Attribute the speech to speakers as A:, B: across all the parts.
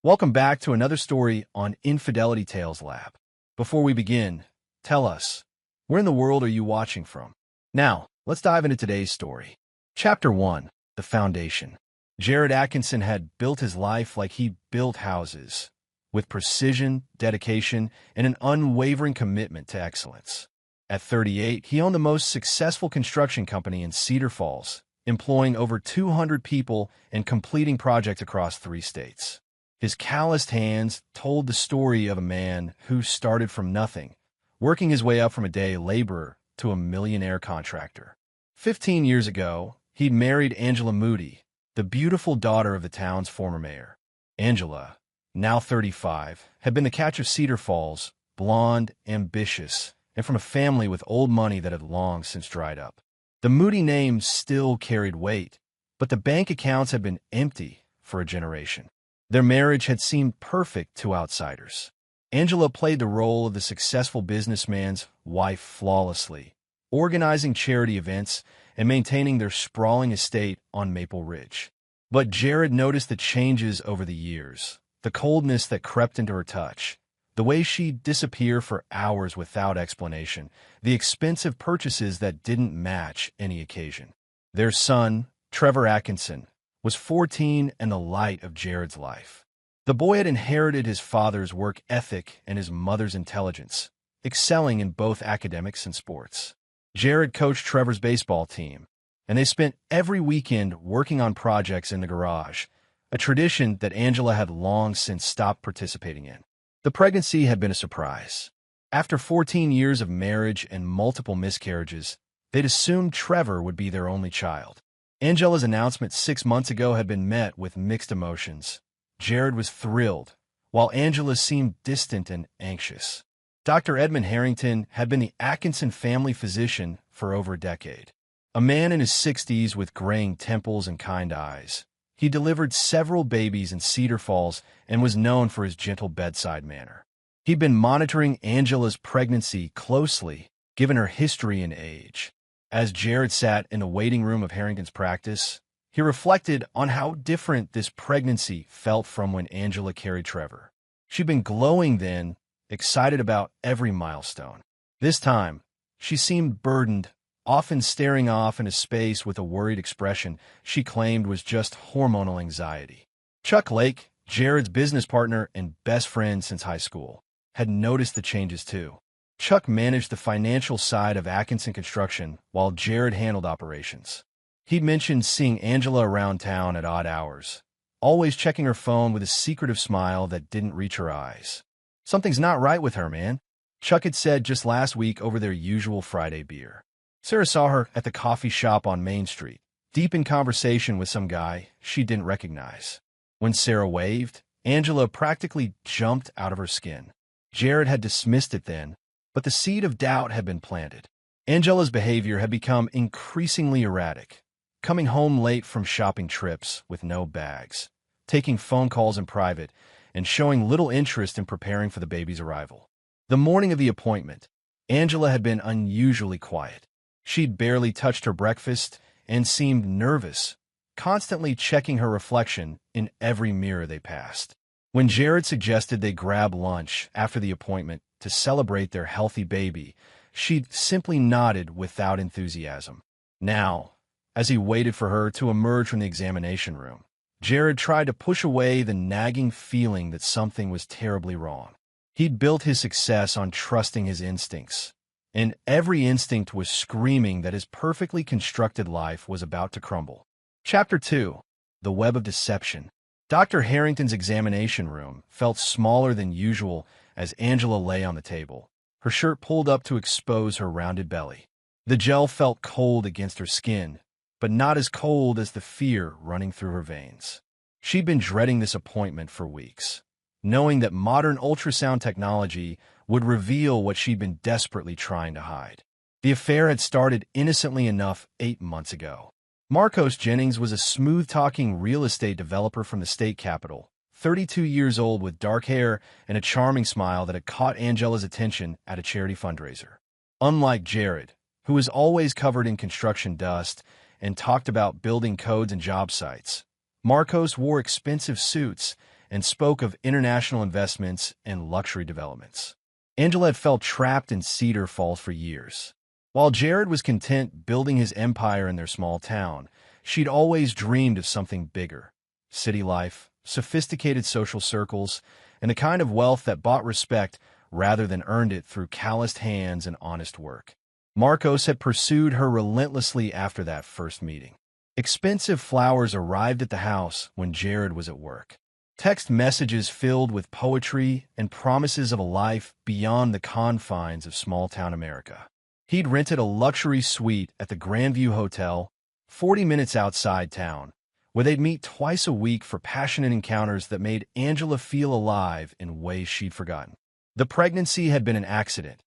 A: Welcome back to another story on Infidelity Tales Lab. Before we begin, tell us, where in the world are you watching from? Now, let's dive into today's story. Chapter 1, The Foundation. Jared Atkinson had built his life like he built houses, with precision, dedication, and an unwavering commitment to excellence. At 38, he owned the most successful construction company in Cedar Falls, employing over 200 people and completing projects across 3 states. His calloused hands told the story of a man who started from nothing, working his way up from a day laborer to a millionaire contractor. 15 years ago, he married Angela Moody, the beautiful daughter of the town's former mayor. Angela, now 35, had been the catch of Cedar Falls, blonde, ambitious, and from a family with old money that had long since dried up. The Moody name still carried weight, but the bank accounts had been empty for a generation. Their marriage had seemed perfect to outsiders. Angela played the role of the successful businessman's wife flawlessly, organizing charity events and maintaining their sprawling estate on Maple Ridge. But Jared noticed the changes over the years, the coldness that crept into her touch, the way she'd disappear for hours without explanation, the expensive purchases that didn't match any occasion. Their son, Trevor Atkinson, was 14 and the light of Jared's life. The boy had inherited his father's work ethic and his mother's intelligence, excelling in both academics and sports. Jared coached Trevor's baseball team, and they spent every weekend working on projects in the garage, a tradition that Angela had long since stopped participating in. The pregnancy had been a surprise. After 14 years of marriage and multiple miscarriages, they'd assumed Trevor would be their only child. Angela's announcement 6 months ago had been met with mixed emotions. Jared was thrilled, while Angela seemed distant and anxious. Dr. Edmund Harrington had been the Atkinson family physician for over a decade. A man in his 60s with graying temples and kind eyes. He delivered several babies in Cedar Falls and was known for his gentle bedside manner. He'd been monitoring Angela's pregnancy closely, given her history and age. As Jared sat in the waiting room of Harrington's practice, he reflected on how different this pregnancy felt from when Angela carried Trevor. She'd been glowing then, excited about every milestone. This time, she seemed burdened, often staring off into space with a worried expression she claimed was just hormonal anxiety. Chuck Lake, Jared's business partner and best friend since high school, had noticed the changes too. Chuck managed the financial side of Atkinson Construction while Jared handled operations. He'd mentioned seeing Angela around town at odd hours, always checking her phone with a secretive smile that didn't reach her eyes. "Something's not right with her, man," Chuck had said just last week over their usual Friday beer. Sarah saw her at the coffee shop on Main Street, deep in conversation with some guy she didn't recognize. When Sarah waved, Angela practically jumped out of her skin. Jared had dismissed it then, but the seed of doubt had been planted. Angela's behavior had become increasingly erratic, coming home late from shopping trips with no bags, taking phone calls in private, and showing little interest in preparing for the baby's arrival. The morning of the appointment, Angela had been unusually quiet. She'd barely touched her breakfast and seemed nervous, constantly checking her reflection in every mirror they passed. When Jared suggested they grab lunch after the appointment to celebrate their healthy baby, she'd simply nodded without enthusiasm. Now, as he waited for her to emerge from the examination room, Jared tried to push away the nagging feeling that something was terribly wrong. He'd built his success on trusting his instincts, and every instinct was screaming that his perfectly constructed life was about to crumble. Chapter 2, The Web of Deception. Dr. Harrington's examination room felt smaller than usual as Angela lay on the table, her shirt pulled up to expose her rounded belly. The gel felt cold against her skin, but not as cold as the fear running through her veins. She'd been dreading this appointment for weeks, knowing that modern ultrasound technology would reveal what she'd been desperately trying to hide. The affair had started innocently enough 8 months ago. Marcos Jennings was a smooth-talking real estate developer from the state capital, 32 years old with dark hair and a charming smile that had caught Angela's attention at a charity fundraiser. Unlike Jared, who was always covered in construction dust and talked about building codes and job sites, Marcos wore expensive suits and spoke of international investments and luxury developments. Angela had felt trapped in Cedar Falls for years. While Jared was content building his empire in their small town, she'd always dreamed of something bigger: city life, sophisticated social circles, and the kind of wealth that bought respect rather than earned it through calloused hands and honest work. Marcos had pursued her relentlessly after that first meeting. Expensive flowers arrived at the house when Jared was at work. Text messages filled with poetry and promises of a life beyond the confines of small-town America. He'd rented a luxury suite at the Grandview Hotel, 40 minutes outside town, where they'd meet twice a week for passionate encounters that made Angela feel alive in ways she'd forgotten. The pregnancy had been an accident,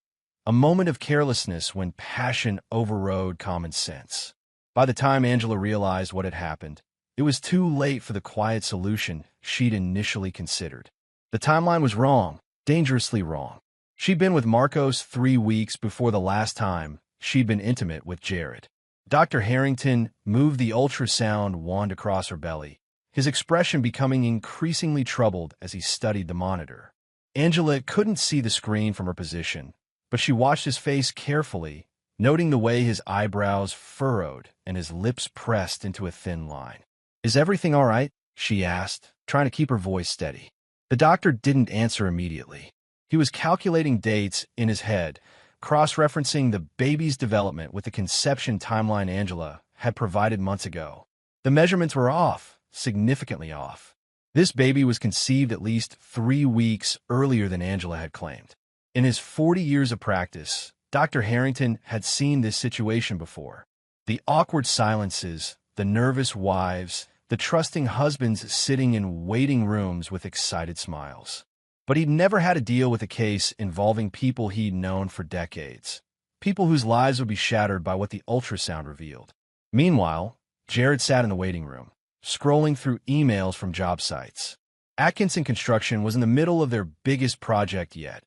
A: a moment of carelessness when passion overrode common sense. By the time Angela realized what had happened, it was too late for the quiet solution she'd initially considered. The timeline was wrong, dangerously wrong. She'd been with Marcos 3 weeks before the last time she'd been intimate with Jared. Dr. Harrington moved the ultrasound wand across her belly, his expression becoming increasingly troubled as he studied the monitor. Angela couldn't see the screen from her position, but she watched his face carefully, noting the way his eyebrows furrowed and his lips pressed into a thin line. "Is everything all right?" she asked, trying to keep her voice steady. The doctor didn't answer immediately. He was calculating dates in his head, cross-referencing the baby's development with the conception timeline Angela had provided months ago. The measurements were off, significantly off. This baby was conceived at least 3 weeks earlier than Angela had claimed. In his 40 years of practice, Dr. Harrington had seen this situation before. The awkward silences, the nervous wives, the trusting husbands sitting in waiting rooms with excited smiles. But he'd never had to deal with a case involving people he'd known for decades, people whose lives would be shattered by what the ultrasound revealed. Meanwhile, Jared sat in the waiting room, scrolling through emails from job sites. Atkinson Construction was in the middle of their biggest project yet,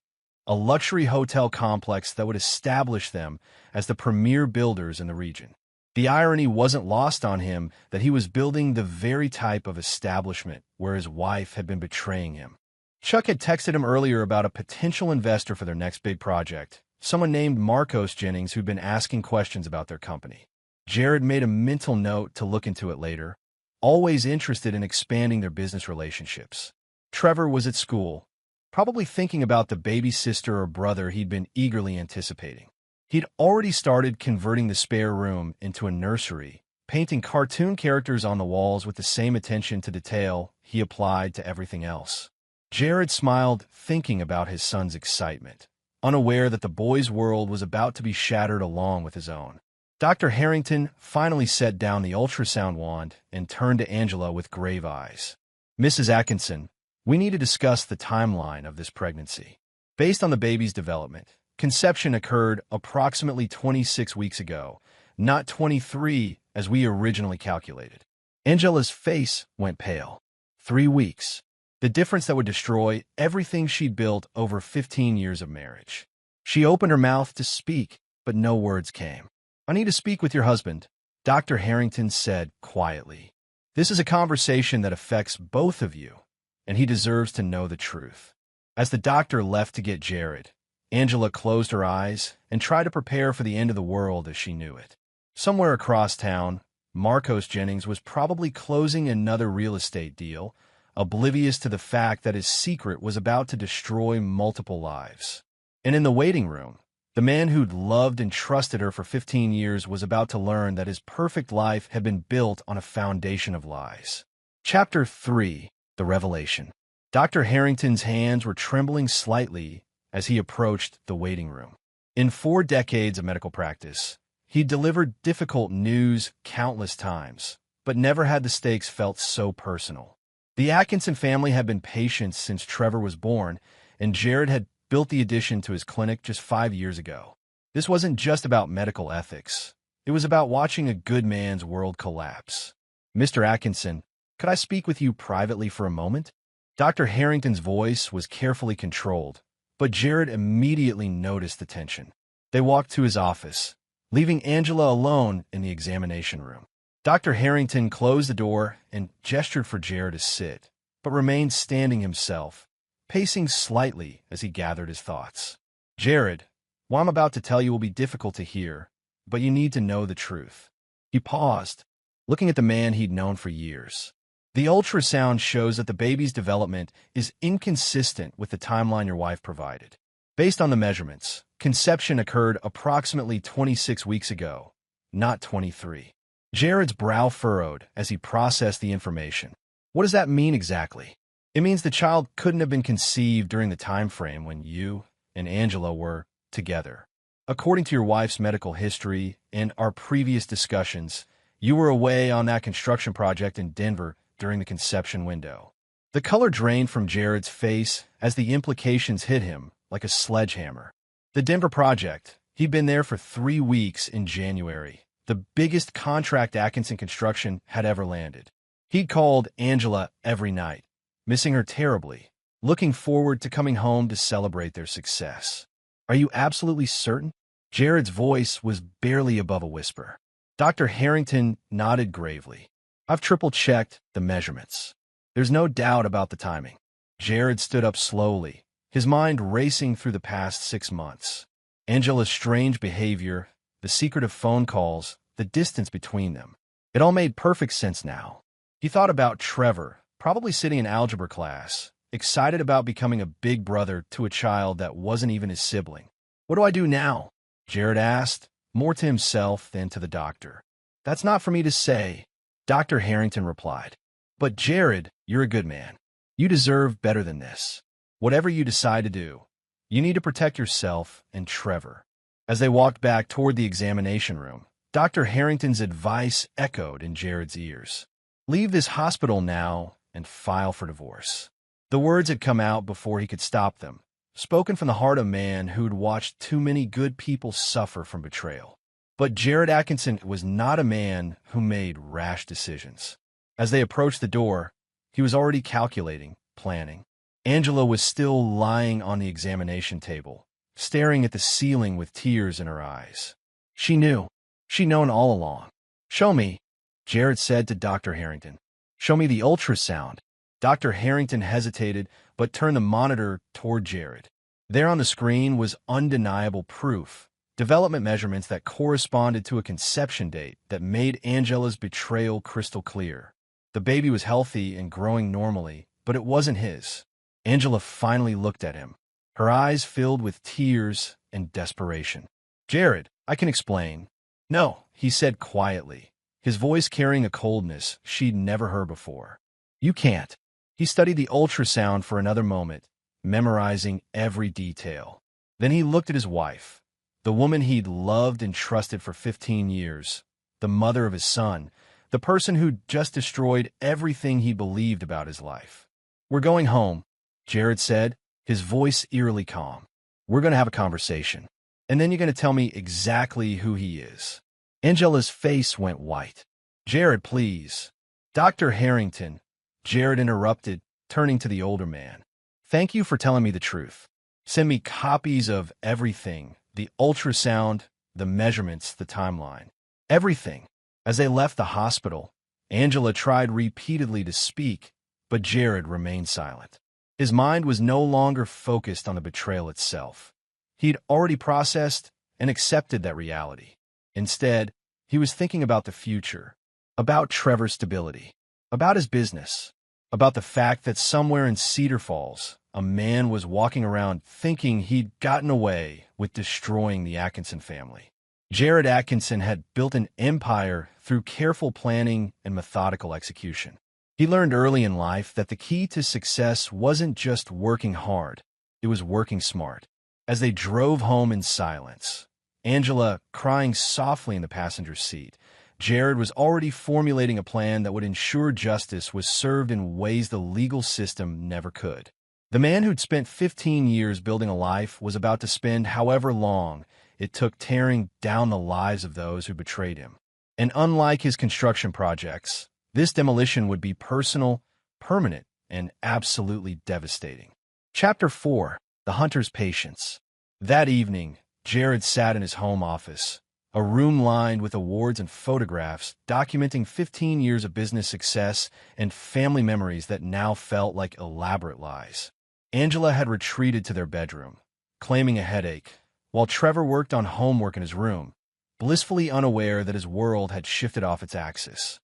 A: a luxury hotel complex that would establish them as the premier builders in the region. The irony wasn't lost on him that he was building the very type of establishment where his wife had been betraying him. Chuck had texted him earlier about a potential investor for their next big project, someone named Marcos Jennings who'd been asking questions about their company. Jared made a mental note to look into it later, always interested in expanding their business relationships. Trevor was at school, probably thinking about the baby sister or brother he'd been eagerly anticipating. He'd already started converting the spare room into a nursery, painting cartoon characters on the walls with the same attention to detail he applied to everything else. Jared smiled, thinking about his son's excitement, unaware that the boy's world was about to be shattered along with his own. Dr. Harrington finally set down the ultrasound wand and turned to Angela with grave eyes. "Mrs. Atkinson, we need to discuss the timeline of this pregnancy. Based on the baby's development, conception occurred approximately 26 weeks ago, not 23 as we originally calculated." Angela's face went pale. 3 weeks. The difference that would destroy everything she'd built over 15 years of marriage. She opened her mouth to speak, but no words came. "I need to speak with your husband," Dr. Harrington said quietly. "This is a conversation that affects both of you, and he deserves to know the truth." As the doctor left to get Jared, Angela closed her eyes and tried to prepare for the end of the world as she knew it. Somewhere across town, Marcos Jennings was probably closing another real estate deal, oblivious to the fact that his secret was about to destroy multiple lives. And in the waiting room, the man who'd loved and trusted her for 15 years was about to learn that his perfect life had been built on a foundation of lies. Chapter 3: The Revelation. Dr. Harrington's hands were trembling slightly as he approached the waiting room. In 4 decades of medical practice, he'd delivered difficult news countless times, but never had the stakes felt so personal. The Atkinson family had been patient since Trevor was born, and Jared had built the addition to his clinic just 5 years ago. This wasn't just about medical ethics. It was about watching a good man's world collapse. "Mr. Atkinson, could I speak with you privately for a moment?" Dr. Harrington's voice was carefully controlled, but Jared immediately noticed the tension. They walked to his office, leaving Angela alone in the examination room. Dr. Harrington closed the door and gestured for Jared to sit, but remained standing himself, pacing slightly as he gathered his thoughts. Jared, what I'm about to tell you will be difficult to hear, but you need to know the truth. He paused, looking at the man he'd known for years. The ultrasound shows that the baby's development is inconsistent with the timeline your wife provided. Based on the measurements, conception occurred approximately 26 weeks ago, not 23. Jared's brow furrowed as he processed the information. What does that mean exactly? It means the child couldn't have been conceived during the time frame when you and Angela were together. According to your wife's medical history and our previous discussions, you were away on that construction project in Denver during the conception window. The color drained from Jared's face as the implications hit him like a sledgehammer. The Denver project, he'd been there for 3 weeks in January, the biggest contract Atkinson Construction had ever landed. He'd called Angela every night, missing her terribly, looking forward to coming home to celebrate their success. Are you absolutely certain? Jared's voice was barely above a whisper. Dr. Harrington nodded gravely. I've triple-checked the measurements. There's no doubt about the timing. Jared stood up slowly, his mind racing through the past 6 months. Angela's strange behavior, the secretive phone calls, the distance between them. It all made perfect sense now. He thought about Trevor, probably sitting in algebra class, excited about becoming a big brother to a child that wasn't even his sibling. What do I do now? Jared asked, more to himself than to the doctor. That's not for me to say, Dr. Harrington replied. But Jared, you're a good man. You deserve better than this. Whatever you decide to do, you need to protect yourself and Trevor. As they walked back toward the examination room, Dr. Harrington's advice echoed in Jared's ears. Leave this hospital now and file for divorce. The words had come out before he could stop them, spoken from the heart of a man who'd watched too many good people suffer from betrayal. But Jared Atkinson was not a man who made rash decisions. As they approached the door, he was already calculating, planning. Angela was still lying on the examination table, staring at the ceiling with tears in her eyes. She knew. She'd known all along. Show me, Jared said to Dr. Harrington. Show me the ultrasound. Dr. Harrington hesitated, but turned the monitor toward Jared. There on the screen was undeniable proof, development measurements that corresponded to a conception date that made Angela's betrayal crystal clear. The baby was healthy and growing normally, but it wasn't his. Angela finally looked at him, her eyes filled with tears and desperation. Jared, I can explain. No, he said quietly, his voice carrying a coldness she'd never heard before. You can't. He studied the ultrasound for another moment, memorizing every detail. Then he looked at his wife, the woman he'd loved and trusted for 15 years, the mother of his son, the person who'd just destroyed everything he believed about his life. We're going home, Jared said, his voice eerily calm. We're going to have a conversation, and then you're going to tell me exactly who he is. Angela's face went white. Jared, please. Dr. Harrington, Jared interrupted, turning to the older man. Thank you for telling me the truth. Send me copies of everything, the ultrasound, the measurements, the timeline. Everything. As they left the hospital, Angela tried repeatedly to speak, but Jared remained silent. His mind was no longer focused on the betrayal itself. He'd already processed and accepted that reality. Instead, he was thinking about the future, about Trevor's stability, about his business, about the fact that somewhere in Cedar Falls, a man was walking around thinking he'd gotten away with destroying the Atkinson family. Jared Atkinson had built an empire through careful planning and methodical execution. He learned early in life that the key to success wasn't just working hard, it was working smart. As they drove home in silence, Angela crying softly in the passenger seat, Jared was already formulating a plan that would ensure justice was served in ways the legal system never could. The man who'd spent 15 years building a life was about to spend however long it took tearing down the lives of those who betrayed him. And unlike his construction projects, this demolition would be personal, permanent, and absolutely devastating. Chapter 4. The Hunter's Patience. That evening, Jared sat in his home office, a room lined with awards and photographs documenting 15 years of business success and family memories that now felt like elaborate lies. Angela had retreated to their bedroom, claiming a headache, while Trevor worked on homework in his room, blissfully unaware that his world had shifted off its axis.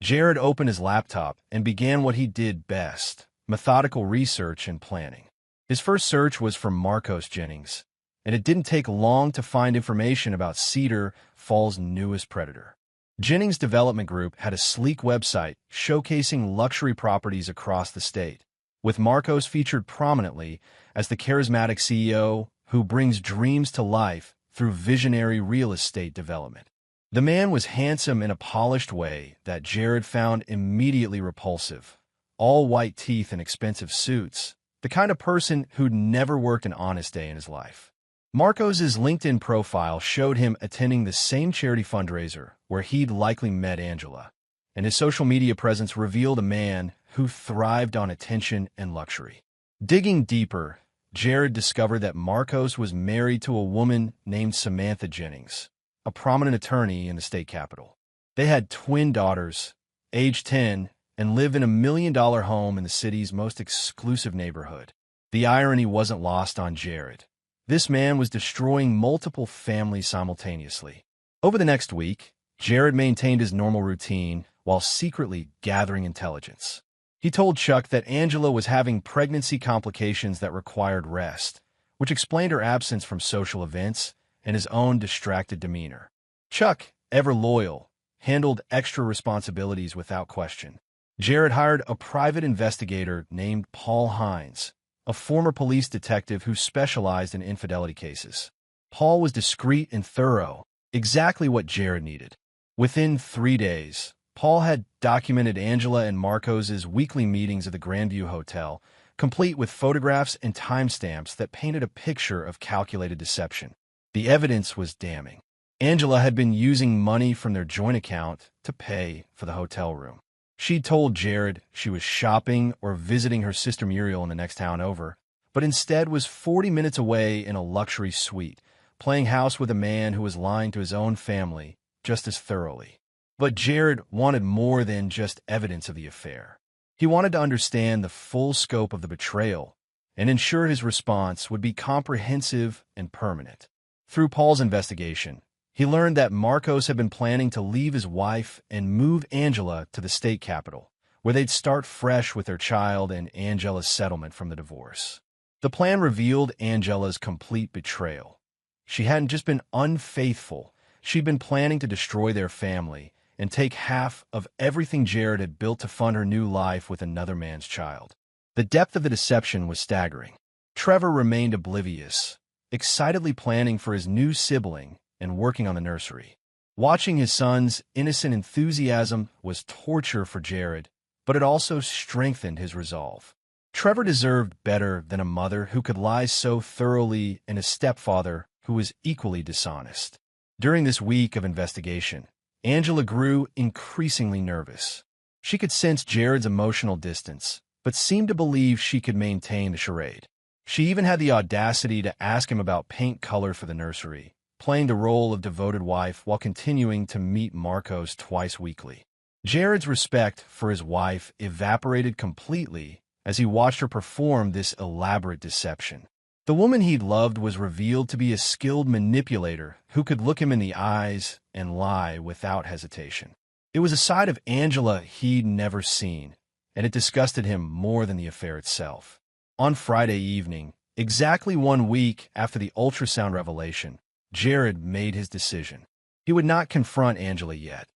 A: Jared opened his laptop and began what he did best: methodical research and planning. His first search was for Marcos Jennings, and it didn't take long to find information about Cedar Falls' newest predator. Jennings Development Group had a sleek website showcasing luxury properties across the state, with Marcos featured prominently as the charismatic CEO who brings dreams to life through visionary real estate development. The man was handsome in a polished way that Jared found immediately repulsive. All white teeth and expensive suits, the kind of person who'd never worked an honest day in his life. Marcos's LinkedIn profile showed him attending the same charity fundraiser where he'd likely met Angela, and his social media presence revealed a man who thrived on attention and luxury. Digging deeper, Jared discovered that Marcos was married to a woman named Samantha Jennings, a prominent attorney in the state capital. They had twin daughters, aged 10, and live in $1 million home in the city's most exclusive neighborhood. The irony wasn't lost on Jared. This man was destroying multiple families simultaneously. Over the next week, Jared maintained his normal routine while secretly gathering intelligence. He told Chuck that Angela was having pregnancy complications that required rest, which explained her absence from social events and his own distracted demeanor. Chuck, ever loyal, handled extra responsibilities without question. Jared hired a private investigator named Paul Hines, a former police detective who specialized in infidelity cases. Paul was discreet and thorough, exactly what Jared needed. Within 3 days, Paul had documented Angela and Marcos's weekly meetings at the Grandview Hotel, complete with photographs and timestamps that painted a picture of calculated deception. The evidence was damning. Angela had been using money from their joint account to pay for the hotel room. She'd told Jared she was shopping or visiting her sister Muriel in the next town over, but instead was 40 minutes away in a luxury suite, playing house with a man who was lying to his own family just as thoroughly. But Jared wanted more than just evidence of the affair. He wanted to understand the full scope of the betrayal and ensure his response would be comprehensive and permanent. Through Paul's investigation, he learned that Marcos had been planning to leave his wife and move Angela to the state capital, where they'd start fresh with their child and Angela's settlement from the divorce. The plan revealed Angela's complete betrayal. She hadn't just been unfaithful, she'd been planning to destroy their family and take half of everything Jared had built to fund her new life with another man's child. The depth of the deception was staggering. Trevor remained oblivious, excitedly planning for his new sibling and working on the nursery. Watching his son's innocent enthusiasm was torture for Jared, but it also strengthened his resolve. Trevor deserved better than a mother who could lie so thoroughly and a stepfather who was equally dishonest. During this week of investigation, Angela grew increasingly nervous. She could sense Jared's emotional distance, but seemed to believe she could maintain the charade. She even had the audacity to ask him about paint color for the nursery, playing the role of devoted wife while continuing to meet Marcos twice weekly. Jared's respect for his wife evaporated completely as he watched her perform this elaborate deception. The woman he'd loved was revealed to be a skilled manipulator who could look him in the eyes and lie without hesitation. It was a side of Angela he'd never seen, and it disgusted him more than the affair itself. On Friday evening, exactly 1 week after the ultrasound revelation, Jared made his decision. He would not confront Angela yet.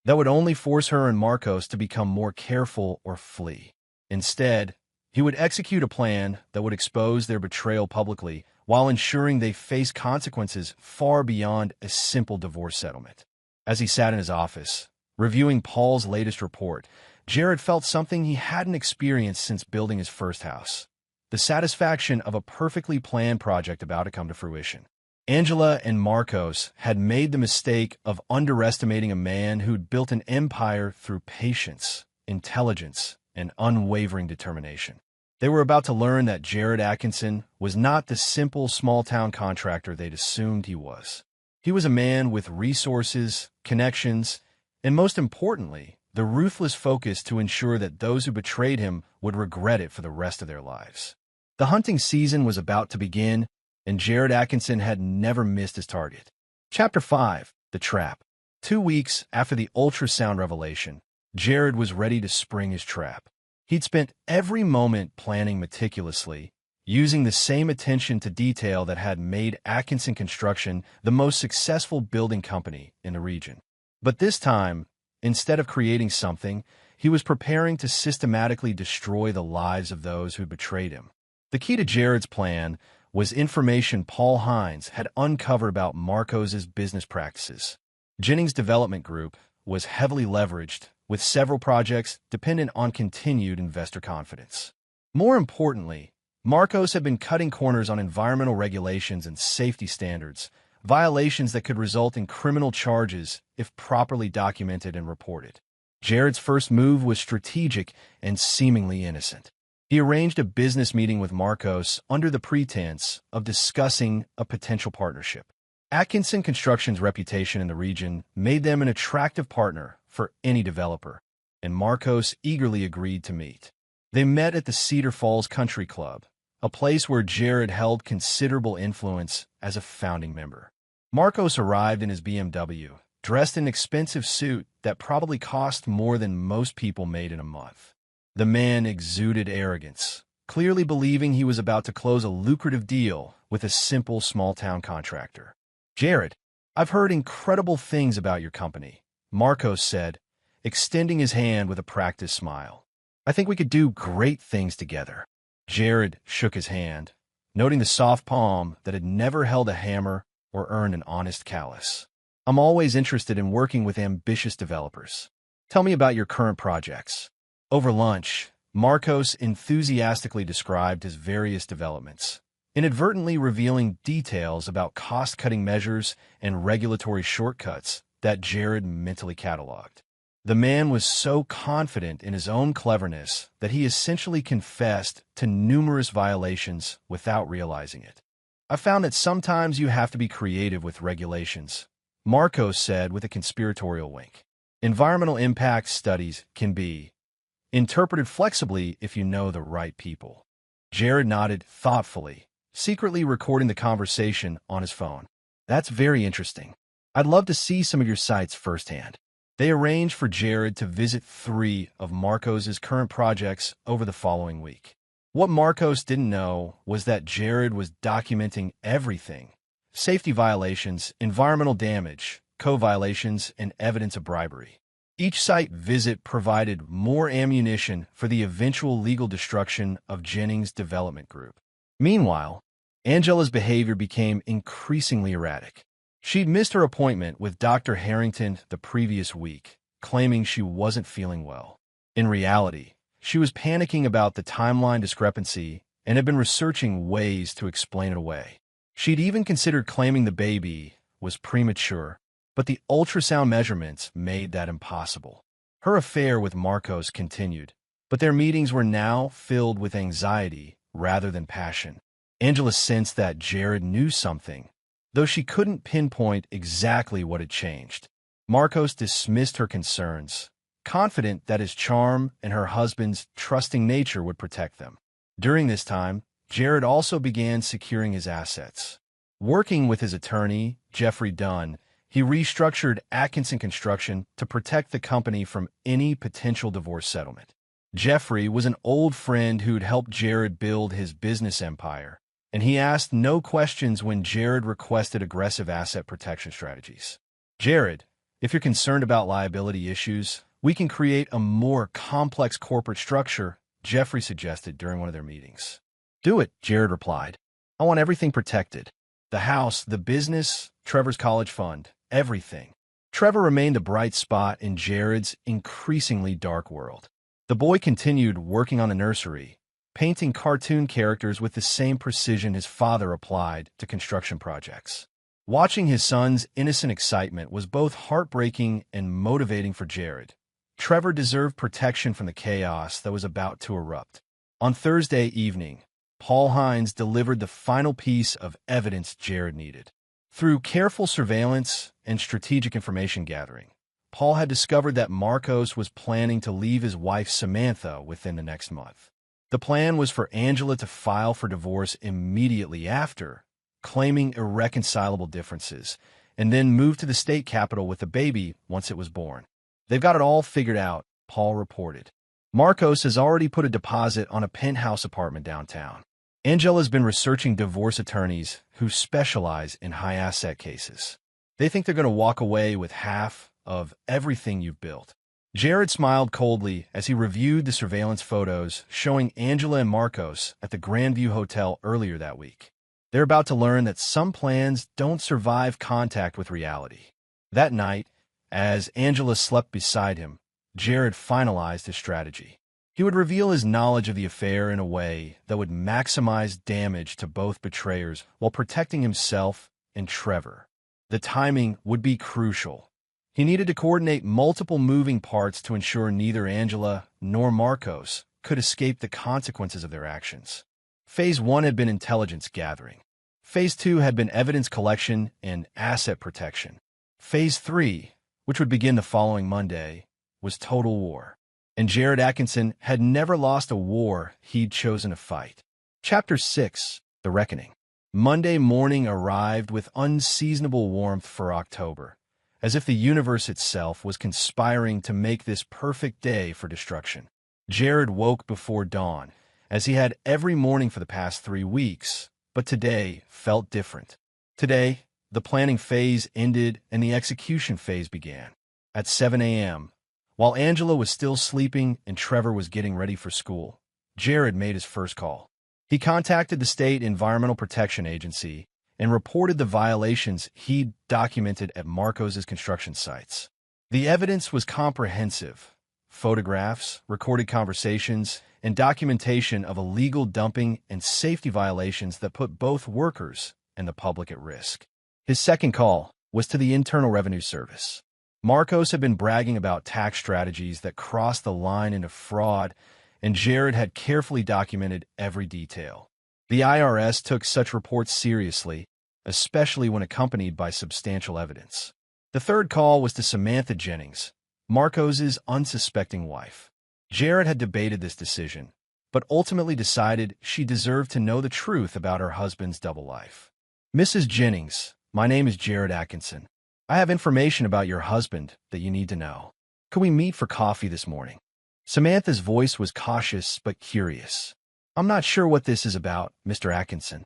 A: That would only force her and Marcos to become more careful or flee. Instead, he would execute a plan that would expose their betrayal publicly while ensuring they face consequences far beyond a simple divorce settlement. As he sat in his office, reviewing Paul's latest report, Jared felt something he hadn't experienced since building his first house: the satisfaction of a perfectly planned project about to come to fruition. Angela and Marcos had made the mistake of underestimating a man who'd built an empire through patience, intelligence, and unwavering determination. They were about to learn that Jared Atkinson was not the simple small-town contractor they'd assumed he was. He was a man with resources, connections, and most importantly, the ruthless focus to ensure that those who betrayed him would regret it for the rest of their lives. The hunting season was about to begin, and Jared Atkinson had never missed his target. Chapter 5. The Trap. 2 weeks after the ultrasound revelation, Jared was ready to spring his trap. He'd spent every moment planning meticulously, using the same attention to detail that had made Atkinson Construction the most successful building company in the region. But this time, instead of creating something, he was preparing to systematically destroy the lives of those who betrayed him. The key to Jared's plan was information Paul Hines had uncovered about Marcos's business practices. Jennings Development Group was heavily leveraged, with several projects dependent on continued investor confidence. More importantly, Marcos had been cutting corners on environmental regulations and safety standards, violations that could result in criminal charges if properly documented and reported. Jared's first move was strategic and seemingly innocent. He arranged a business meeting with Marcos under the pretense of discussing a potential partnership. Atkinson Construction's reputation in the region made them an attractive partner for any developer, and Marcos eagerly agreed to meet. They met at the Cedar Falls Country Club, a place where Jared held considerable influence as a founding member. Marcos arrived in his BMW, dressed in an expensive suit that probably cost more than most people made in a month. The man exuded arrogance, clearly believing he was about to close a lucrative deal with a simple small-town contractor. "Jared, I've heard incredible things about your company," Marcos said, extending his hand with a practiced smile. "I think we could do great things together." Jared shook his hand, noting the soft palm that had never held a hammer or earned an honest callus. "I'm always interested in working with ambitious developers. Tell me about your current projects." Over lunch, Marcos enthusiastically described his various developments, inadvertently revealing details about cost-cutting measures and regulatory shortcuts that Jared mentally cataloged. The man was so confident in his own cleverness that he essentially confessed to numerous violations without realizing it. "I found that sometimes you have to be creative with regulations," Marcos said with a conspiratorial wink. "Environmental impact studies can be interpreted flexibly if you know the right people." Jared nodded thoughtfully, secretly recording the conversation on his phone. "That's very interesting. I'd love to see some of your sites firsthand." They arranged for Jared to visit 3 of Marcos's current projects over the following week. What Marcos didn't know was that Jared was documenting everything: safety violations, environmental damage, code violations, and evidence of bribery. Each site visit provided more ammunition for the eventual legal destruction of Jennings Development Group. Meanwhile, Angela's behavior became increasingly erratic. She'd missed her appointment with Dr. Harrington the previous week, claiming she wasn't feeling well. In reality, she was panicking about the timeline discrepancy and had been researching ways to explain it away. She'd even considered claiming the baby was premature, but the ultrasound measurements made that impossible. Her affair with Marcos continued, but their meetings were now filled with anxiety rather than passion. Angela sensed that Jared knew something, though she couldn't pinpoint exactly what had changed. Marcos dismissed her concerns, confident that his charm and her husband's trusting nature would protect them. During this time, Jared also began securing his assets. Working with his attorney, Jeffrey Dunn, he restructured Atkinson Construction to protect the company from any potential divorce settlement. Jeffrey was an old friend who'd helped Jared build his business empire, and he asked no questions when Jared requested aggressive asset protection strategies. "Jared, if you're concerned about liability issues, we can create a more complex corporate structure," Jeffrey suggested during one of their meetings. "Do it," Jared replied. "I want everything protected. The house, the business, Trevor's college fund, everything." Trevor remained a bright spot in Jared's increasingly dark world. The boy continued working on a nursery, painting cartoon characters with the same precision his father applied to construction projects. Watching his son's innocent excitement was both heartbreaking and motivating for Jared. Trevor deserved protection from the chaos that was about to erupt. On Thursday evening, Paul Hines delivered the final piece of evidence Jared needed. Through careful surveillance and strategic information gathering, Paul had discovered that Marcos was planning to leave his wife Samantha within the next month. The plan was for Angela to file for divorce immediately after, claiming irreconcilable differences, and then move to the state capital with the baby once it was born. "They've got it all figured out," Paul reported. "Marcos has already put a deposit on a penthouse apartment downtown. Angela's been researching divorce attorneys who specialize in high-asset cases. They think they're going to walk away with half of everything you've built." Jared smiled coldly as he reviewed the surveillance photos showing Angela and Marcos at the Grandview Hotel earlier that week. They're about to learn that some plans don't survive contact with reality. That night, as Angela slept beside him, Jared finalized his strategy. He would reveal his knowledge of the affair in a way that would maximize damage to both betrayers while protecting himself and Trevor. The timing would be crucial. He needed to coordinate multiple moving parts to ensure neither Angela nor Marcos could escape the consequences of their actions. Phase 1 had been intelligence gathering. Phase 2 had been evidence collection and asset protection. Phase 3, which would begin the following Monday, was total war. And Jared Atkinson had never lost a war he'd chosen to fight. Chapter 6, The Reckoning. Monday morning arrived with unseasonable warmth for October, as if the universe itself was conspiring to make this perfect day for destruction. Jared woke before dawn, as he had every morning for the past 3 weeks, but today felt different. Today, the planning phase ended and the execution phase began. At 7 a.m., while Angela was still sleeping and Trevor was getting ready for school, Jared made his first call. He contacted the State Environmental Protection Agency and reported the violations he'd documented at Marcos' construction sites. The evidence was comprehensive: photographs, recorded conversations, and documentation of illegal dumping and safety violations that put both workers and the public at risk. His second call was to the Internal Revenue Service. Marcos had been bragging about tax strategies that crossed the line into fraud, and Jared had carefully documented every detail. The IRS took such reports seriously, especially when accompanied by substantial evidence. The third call was to Samantha Jennings, Marcos' unsuspecting wife. Jared had debated this decision, but ultimately decided she deserved to know the truth about her husband's double life. "Mrs. Jennings, my name is Jared Atkinson. I have information about your husband that you need to know. Could we meet for coffee this morning?" Samantha's voice was cautious but curious. "I'm not sure what this is about, Mr. Atkinson.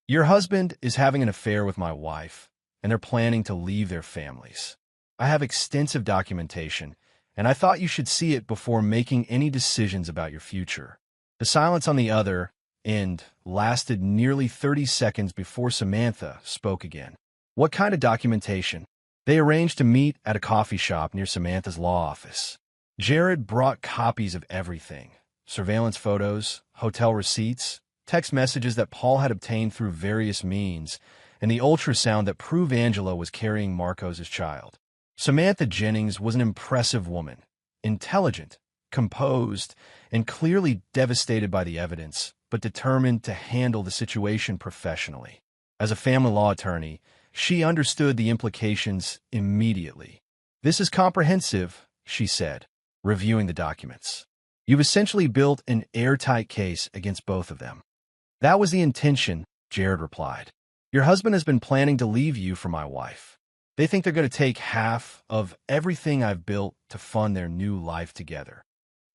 A: Your husband is having an affair with my wife, and they're planning to leave their families. I have extensive documentation, and I thought you should see it before making any decisions about your future." The silence on the other end lasted nearly 30 seconds before Samantha spoke again. "What kind of documentation?" They arranged to meet at a coffee shop near Samantha's law office. Jared brought copies of everything: surveillance photos, hotel receipts, text messages that Paul had obtained through various means, and the ultrasound that proved Angela was carrying Marcos' child. Samantha Jennings was an impressive woman, intelligent, composed, and clearly devastated by the evidence, but determined to handle the situation professionally. As a family law attorney, she understood the implications immediately. "This is comprehensive," she said, reviewing the documents. "You've essentially built an airtight case against both of them." "That was the intention," Jared replied. "Your husband has been planning to leave you for my wife. They think they're going to take half of everything I've built to fund their new life together."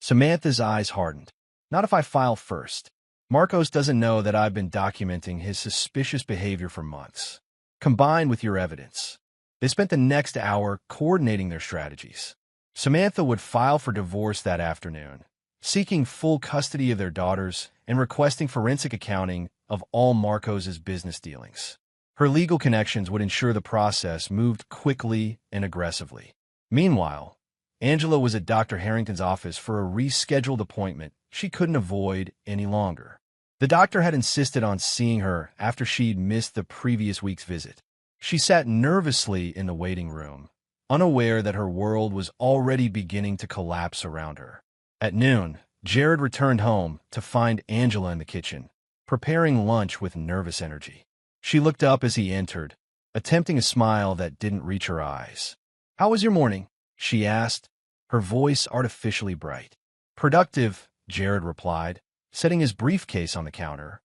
A: Samantha's eyes hardened. "Not if I file first. Marcos doesn't know that I've been documenting his suspicious behavior for months, combined with your evidence." They spent the next hour coordinating their strategies. Samantha would file for divorce that afternoon, seeking full custody of their daughters and requesting forensic accounting of all Marcos' business dealings. Her legal connections would ensure the process moved quickly and aggressively. Meanwhile, Angela was at Dr. Harrington's office for a rescheduled appointment she couldn't avoid any longer. The doctor had insisted on seeing her after she'd missed the previous week's visit. She sat nervously in the waiting room, unaware that her world was already beginning to collapse around her. At noon, Jared returned home to find Angela in the kitchen, preparing lunch with nervous energy. She looked up as he entered, attempting a smile that didn't reach her eyes. "How was your morning?" she asked, her voice artificially bright. "Productive," Jared replied, setting his briefcase on the counter.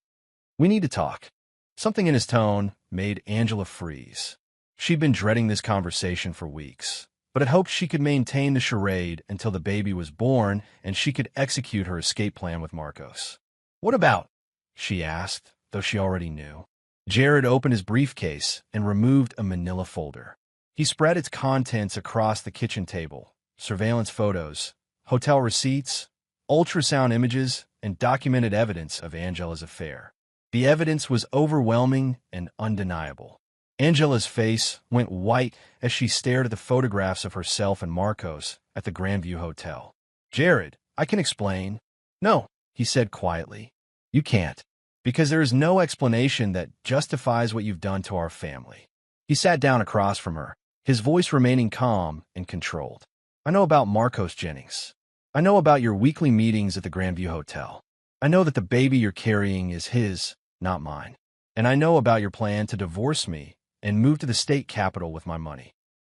A: "We need to talk." Something in his tone made Angela freeze. She'd been dreading this conversation for weeks, but had hoped she could maintain the charade until the baby was born and she could execute her escape plan with Marcos. "What about?" she asked, though she already knew. Jared opened his briefcase and removed a manila folder. He spread its contents across the kitchen table: surveillance photos, hotel receipts, ultrasound images, and documented evidence of Angela's affair. The evidence was overwhelming and undeniable. Angela's face went white as she stared at the photographs of herself and Marcos at the Grandview Hotel. "Jared, I can explain." "No," he said quietly. "You can't, because there is no explanation that justifies what you've done to our family." He sat down across from her, his voice remaining calm and controlled. "I know about Marcos Jennings. I know about your weekly meetings at the Grandview Hotel. I know that the baby you're carrying is his, not mine. And I know about your plan to divorce me and move to the state capital with my money."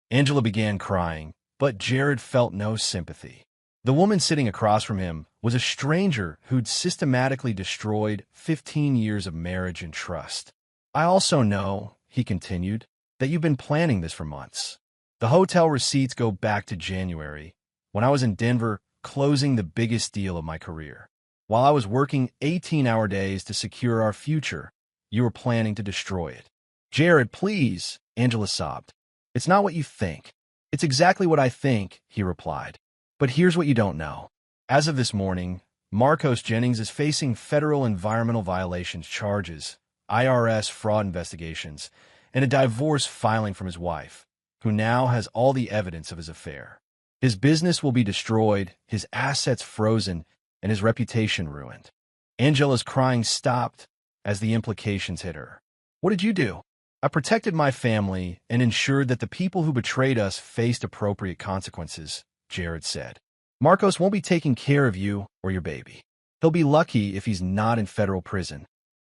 A: Angela began crying, but Jared felt no sympathy. The woman sitting across from him was a stranger who'd systematically destroyed 15 years of marriage and trust. "I also know," he continued, "that you've been planning this for months. The hotel receipts go back to January, when I was in Denver closing the biggest deal of my career. While I was working 18-hour days to secure our future, you were planning to destroy it." "Jared, please," Angela sobbed. "It's not what you think." "It's exactly what I think," he replied. "But here's what you don't know. As of this morning, Marcos Jennings is facing federal environmental violations charges, IRS fraud investigations, and a divorce filing from his wife, who now has all the evidence of his affair. His business will be destroyed, his assets frozen, and his reputation ruined." Angela's crying stopped as the implications hit her. "What did you do?" "I protected my family and ensured that the people who betrayed us faced appropriate consequences," Jared said. "Marcos won't be taking care of you or your baby. He'll be lucky if he's not in federal prison."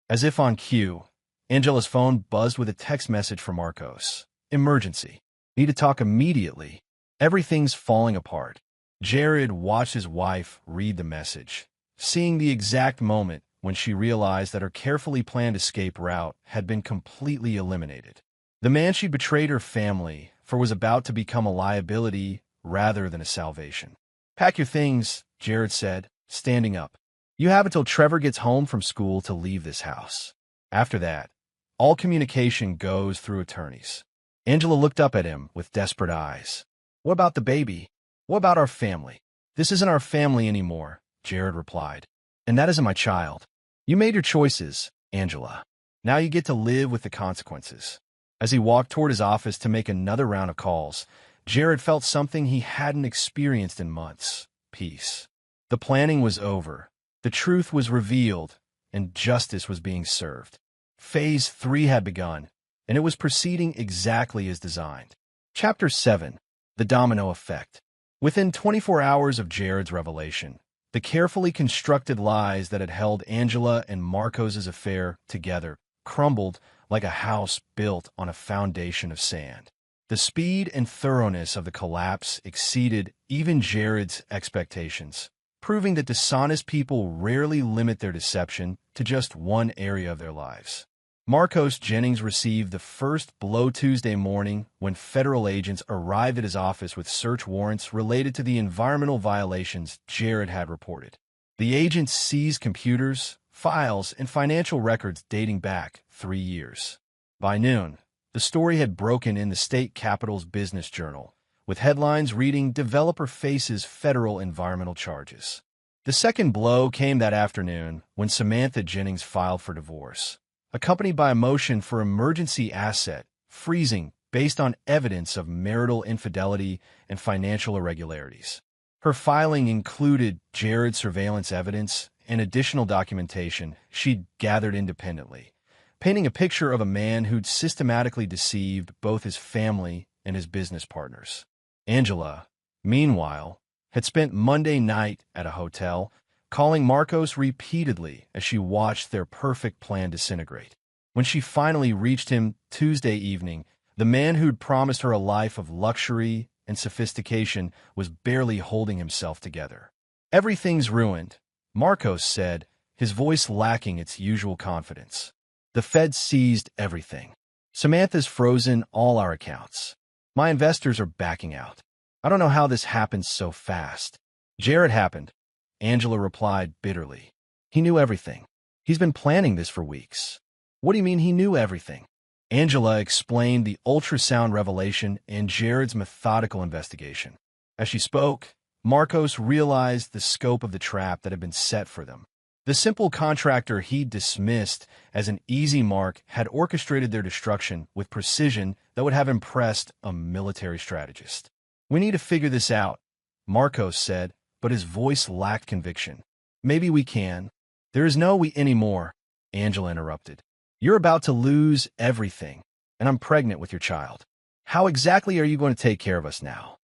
A: As if on cue, Angela's phone buzzed with a text message from Marcos. "Emergency. Need to talk immediately. Everything's falling apart." Jared watched his wife read the message, seeing the exact moment when she realized that her carefully planned escape route had been completely eliminated. The man she betrayed her family for was about to become a liability rather than a salvation. "Pack your things," Jared said, standing up. "You have until Trevor gets home from school to leave this house. After that, all communication goes through attorneys." Angela looked up at him with desperate eyes. "What about the baby? What about our family?" "This isn't our family anymore," Jared replied. "And that isn't my child. You made your choices, Angela. Now you get to live with the consequences." As he walked toward his office to make another round of calls, Jared felt something he hadn't experienced in months: peace. The planning was over, the truth was revealed, and justice was being served. Phase 3 had begun, and it was proceeding exactly as designed. Chapter 7. The Domino Effect. Within 24 hours of Jared's revelation, the carefully constructed lies that had held Angela and Marcos' affair together crumbled like a house built on a foundation of sand. The speed and thoroughness of the collapse exceeded even Jared's expectations, proving that dishonest people rarely limit their deception to just one area of their lives. Marcos Jennings received the first blow Tuesday morning when federal agents arrived at his office with search warrants related to the environmental violations Jared had reported. The agents seized computers, files, and financial records dating back 3 years. By noon, the story had broken in the state capital's business journal, with headlines reading "Developer Faces Federal Environmental Charges." The second blow came that afternoon when Samantha Jennings filed for divorce, accompanied by a motion for emergency asset freezing based on evidence of marital infidelity and financial irregularities. Her filing included Jared's surveillance evidence and additional documentation she'd gathered independently, painting a picture of a man who'd systematically deceived both his family and his business partners. Angela, meanwhile, had spent Monday night at a hotel, calling Marcos repeatedly as she watched their perfect plan disintegrate. When she finally reached him Tuesday evening, the man who'd promised her a life of luxury and sophistication was barely holding himself together. "Everything's ruined," Marcos said, his voice lacking its usual confidence. "The Fed seized everything. Samantha's frozen all our accounts. My investors are backing out. I don't know how this happened so fast." "Jared happened," Angela replied bitterly. "He knew everything. He's been planning this for weeks." "What do you mean he knew everything?" Angela explained the ultrasound revelation and Jared's methodical investigation. As she spoke, Marcos realized the scope of the trap that had been set for them. The simple contractor he dismissed as an easy mark had orchestrated their destruction with precision that would have impressed a military strategist. "We need to figure this out," Marcos said, but his voice lacked conviction. "Maybe we can." "There is no we anymore," Angela interrupted. "You're about to lose everything, and I'm pregnant with your child. How exactly are you going to take care of us now?"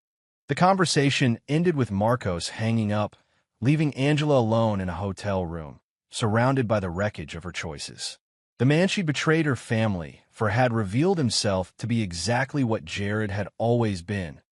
A: The conversation ended with Marcos hanging up, leaving Angela alone in a hotel room, surrounded by the wreckage of her choices. The man she betrayed her family for had revealed himself to be exactly what Jared had always been,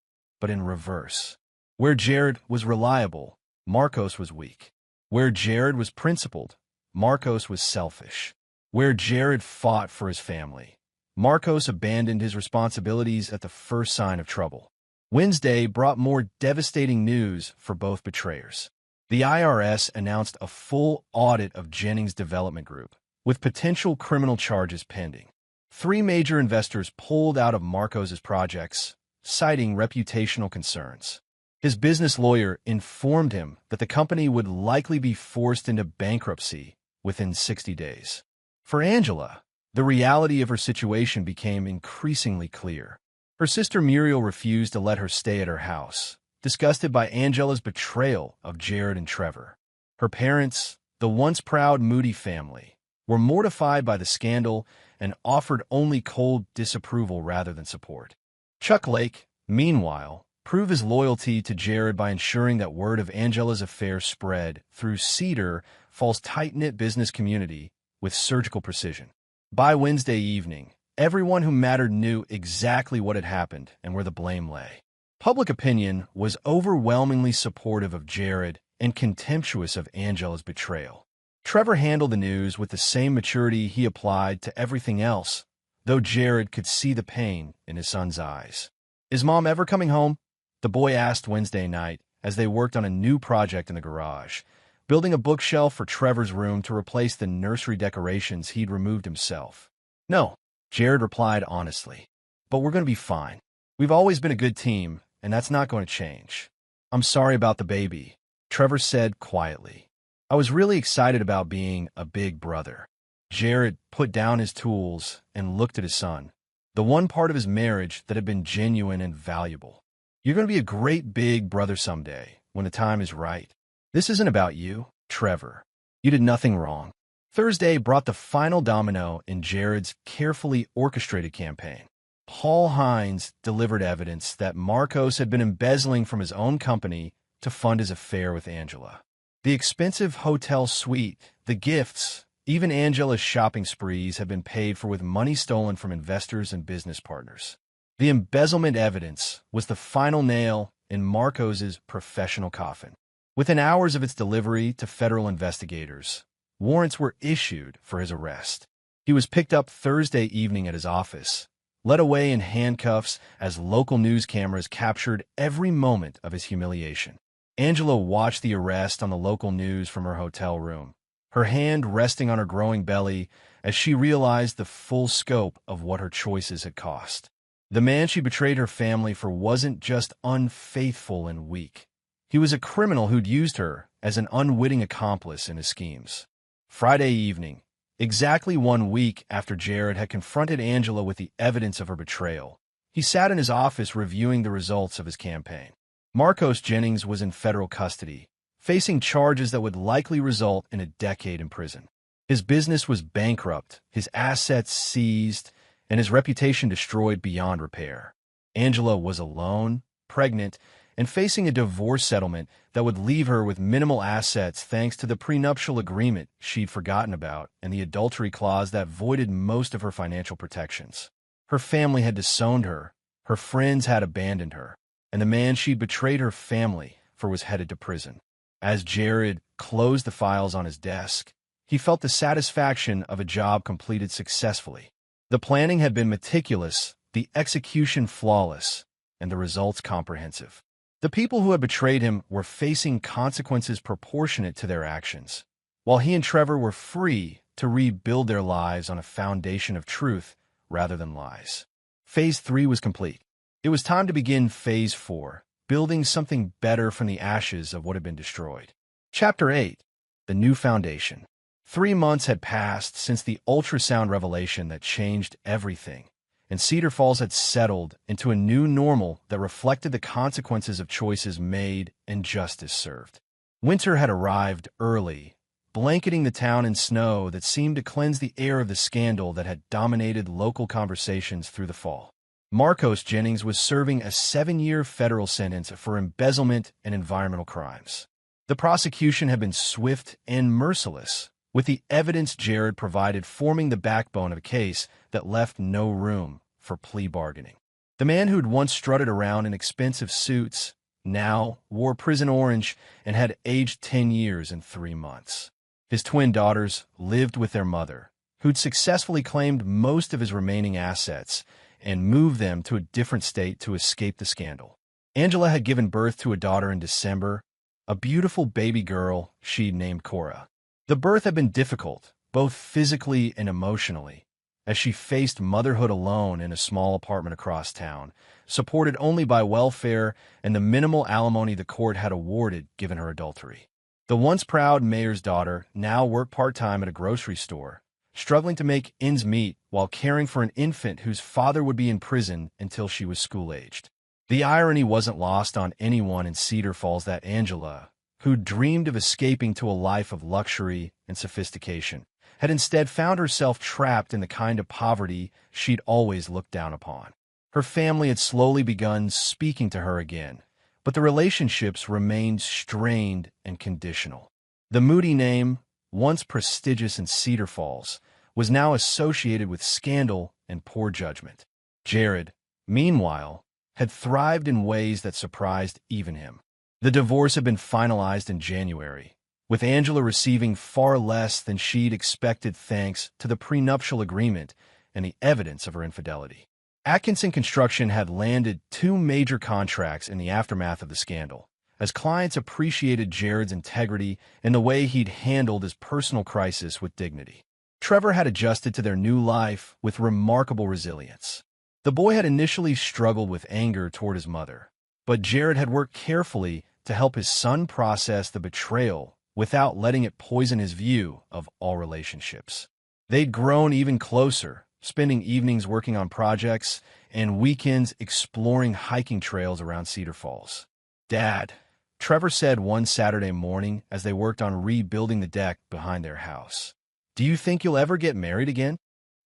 A: but in reverse. Where Jared was reliable, Marcos was weak. Where Jared was principled, Marcos was selfish. Where Jared fought for his family, Marcos abandoned his responsibilities at the first sign of trouble. Wednesday brought more devastating news for both betrayers. The IRS announced a full audit of Jennings Development Group, with potential criminal charges pending. 3 major investors pulled out of Marcos's projects, citing reputational concerns. His business lawyer informed him that the company would likely be forced into bankruptcy within 60 days. For Angela, the reality of her situation became increasingly clear. Her sister Muriel refused to let her stay at her house, disgusted by Angela's betrayal of Jared and Trevor. Her parents, the once proud Moody family, were mortified by the scandal and offered only cold disapproval rather than support. Chuck Lake, meanwhile, proved his loyalty to Jared by ensuring that word of Angela's affair spread through Cedar Falls' tight-knit business community with surgical precision. By Wednesday evening, everyone who mattered knew exactly what had happened and where the blame lay. Public opinion was overwhelmingly supportive of Jared and contemptuous of Angela's betrayal. Trevor handled the news with the same maturity he applied to everything else, though Jared could see the pain in his son's eyes. "Is Mom ever coming home?" the boy asked Wednesday night as they worked on a new project in the garage, building a bookshelf for Trevor's room to replace the nursery decorations he'd removed himself. "No," Jared replied honestly, "but we're going to be fine. We've always been a good team, and that's not going to change." "I'm sorry about the baby," Trevor said quietly. "I was really excited about being a big brother." Jared put down his tools and looked at his son, the one part of his marriage that had been genuine and valuable. "You're going to be a great big brother someday, when the time is right. This isn't about you, Trevor. You did nothing wrong." Thursday brought the final domino in Jared's carefully orchestrated campaign. Paul Hines delivered evidence that Marcos had been embezzling from his own company to fund his affair with Angela. The expensive hotel suite, the gifts, even Angela's shopping sprees had been paid for with money stolen from investors and business partners. The embezzlement evidence was the final nail in Marcos's professional coffin. Within hours of its delivery to federal investigators, warrants were issued for his arrest. He was picked up Thursday evening at his office, led away in handcuffs as local news cameras captured every moment of his humiliation. Angela watched the arrest on the local news from her hotel room, her hand resting on her growing belly as she realized the full scope of what her choices had cost. The man she betrayed her family for wasn't just unfaithful and weak. He was a criminal who'd used her as an unwitting accomplice in his schemes. Friday evening, exactly 1 week after Jared had confronted Angela with the evidence of her betrayal, he sat in his office reviewing the results of his campaign. Marcos Jennings was in federal custody, facing charges that would likely result in a decade in prison. His business was bankrupt, his assets seized, and his reputation destroyed beyond repair. Angela was alone, pregnant, and facing a divorce settlement that would leave her with minimal assets thanks to the prenuptial agreement she'd forgotten about and the adultery clause that voided most of her financial protections. Her family had disowned her, her friends had abandoned her, and the man she'd betrayed her family for was headed to prison. As Jared closed the files on his desk, he felt the satisfaction of a job completed successfully. The planning had been meticulous, the execution flawless, and the results comprehensive. The people who had betrayed him were facing consequences proportionate to their actions, while he and Trevor were free to rebuild their lives on a foundation of truth rather than lies. Phase 3 was complete. It was time to begin Phase 4, building something better from the ashes of what had been destroyed. Chapter 8. The New Foundation. 3 months had passed since the ultrasound revelation that changed everything, and Cedar Falls had settled into a new normal that reflected the consequences of choices made and justice served. Winter had arrived early, blanketing the town in snow that seemed to cleanse the air of the scandal that had dominated local conversations through the fall. Marcos Jennings was serving a 7-year federal sentence for embezzlement and environmental crimes. The prosecution had been swift and merciless, with the evidence Jared provided forming the backbone of a case that left no room for plea bargaining. The man who'd once strutted around in expensive suits now wore prison orange and had aged 10 years and 3 months. His twin daughters lived with their mother, who'd successfully claimed most of his remaining assets and moved them to a different state to escape the scandal. Angela had given birth to a daughter in December, a beautiful baby girl she'd named Cora. The birth had been difficult, both physically and emotionally, as she faced motherhood alone in a small apartment across town, supported only by welfare and the minimal alimony the court had awarded given her adultery. The once proud mayor's daughter now worked part-time at a grocery store, struggling to make ends meet while caring for an infant whose father would be in prison until she was school-aged. The irony wasn't lost on anyone in Cedar Falls that Angela, who dreamed of escaping to a life of luxury and sophistication, had instead found herself trapped in the kind of poverty she'd always looked down upon. Her family had slowly begun speaking to her again, but the relationships remained strained and conditional. The Moody name, once prestigious in Cedar Falls, was now associated with scandal and poor judgment. Jared, meanwhile, had thrived in ways that surprised even him. The divorce had been finalized in January, with Angela receiving far less than she'd expected thanks to the prenuptial agreement and the evidence of her infidelity. Atkinson Construction had landed 2 major contracts in the aftermath of the scandal, as clients appreciated Jared's integrity and the way he'd handled his personal crisis with dignity. Trevor had adjusted to their new life with remarkable resilience. The boy had initially struggled with anger toward his mother, but Jared had worked carefully to help his son process the betrayal without letting it poison his view of all relationships. They'd grown even closer, spending evenings working on projects and weekends exploring hiking trails around Cedar Falls. "Dad," Trevor said one Saturday morning as they worked on rebuilding the deck behind their house, "do you think you'll ever get married again?"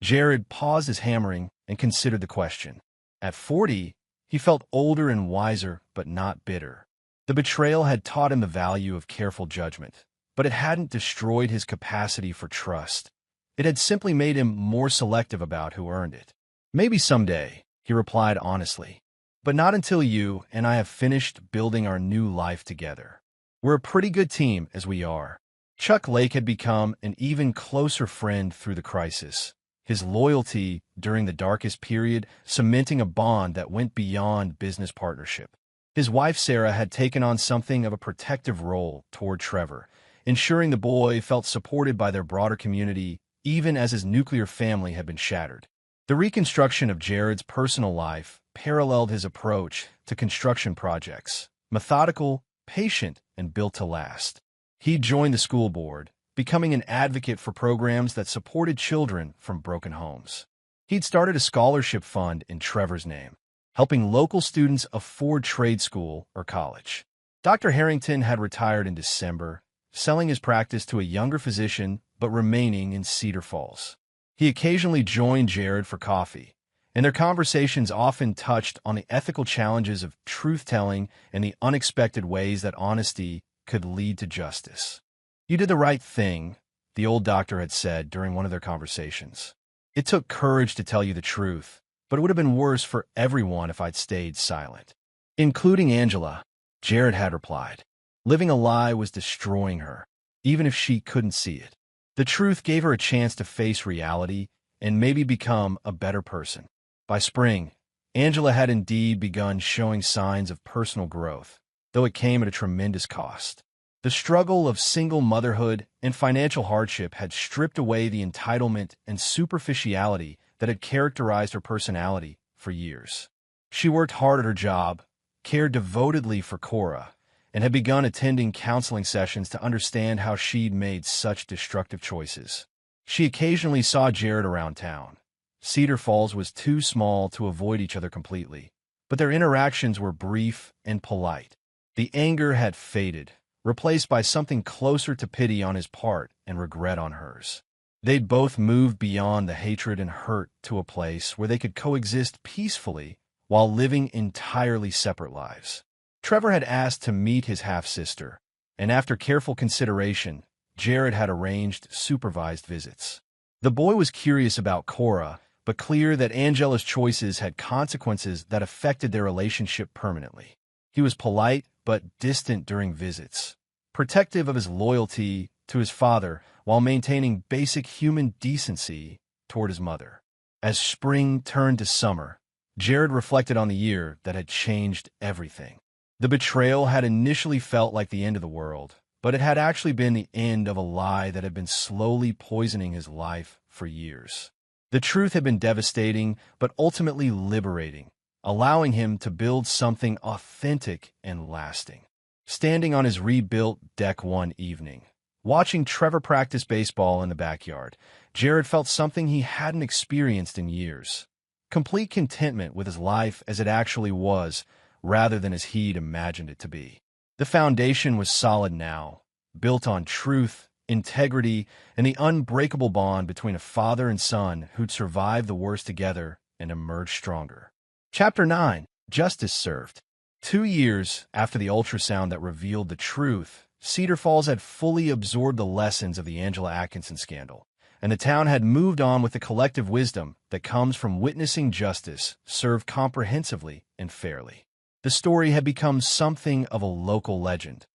A: Jared paused his hammering and considered the question. At 40, he felt older and wiser, but not bitter. The betrayal had taught him the value of careful judgment, but it hadn't destroyed his capacity for trust. It had simply made him more selective about who earned it. "Maybe someday," he replied honestly, "but not until you and I have finished building our new life together. We're a pretty good team as we are." Chuck Lake had become an even closer friend through the crisis, his loyalty during the darkest period cementing a bond that went beyond business partnership. His wife Sarah had taken on something of a protective role toward Trevor, ensuring the boy felt supported by their broader community even as his nuclear family had been shattered. The reconstruction of Jared's personal life paralleled his approach to construction projects, methodical, patient, and built to last. He joined the school board, becoming an advocate for programs that supported children from broken homes. He'd started a scholarship fund in Trevor's name, helping local students afford trade school or college. Dr. Harrington had retired in December, selling his practice to a younger physician but remaining in Cedar Falls. He occasionally joined Jared for coffee, and their conversations often touched on the ethical challenges of truth-telling and the unexpected ways that honesty could lead to justice. "You did the right thing," the old doctor had said during one of their conversations. "It took courage to tell you the truth, but it would have been worse for everyone if I'd stayed silent." Including Angela, Jared had replied. Living a lie was destroying her, even if she couldn't see it. The truth gave her a chance to face reality and maybe become a better person. By spring, Angela had indeed begun showing signs of personal growth, though it came at a tremendous cost. The struggle of single motherhood and financial hardship had stripped away the entitlement and superficiality that had characterized her personality for years. She worked hard at her job, cared devotedly for Cora, and had begun attending counseling sessions to understand how she'd made such destructive choices. She occasionally saw Jared around town. Cedar Falls was too small to avoid each other completely, but their interactions were brief and polite. The anger had faded, replaced by something closer to pity on his part and regret on hers. They'd both moved beyond the hatred and hurt to a place where they could coexist peacefully while living entirely separate lives. Trevor had asked to meet his half-sister, and after careful consideration, Jared had arranged supervised visits. The boy was curious about Cora, but clear that Angela's choices had consequences that affected their relationship permanently. He was polite but distant during visits, protective of his loyalty to his father while maintaining basic human decency toward his mother. As spring turned to summer, Jared reflected on the year that had changed everything. The betrayal had initially felt like the end of the world, but it had actually been the end of a lie that had been slowly poisoning his life for years. The truth had been devastating, but ultimately liberating, allowing him to build something authentic and lasting. Standing on his rebuilt deck one evening, watching Trevor practice baseball in the backyard, Jared felt something he hadn't experienced in years. Complete contentment with his life as it actually was, rather than as he'd imagined it to be. The foundation was solid now, built on truth, integrity, and the unbreakable bond between a father and son who'd survived the worst together and emerged stronger. Chapter 9. Justice Served. 2 years after the ultrasound that revealed the truth, Cedar Falls had fully absorbed the lessons of the Angela Atkinson scandal, and the town had moved on with the collective wisdom that comes from witnessing justice served comprehensively and fairly. The story had become something of a local legend,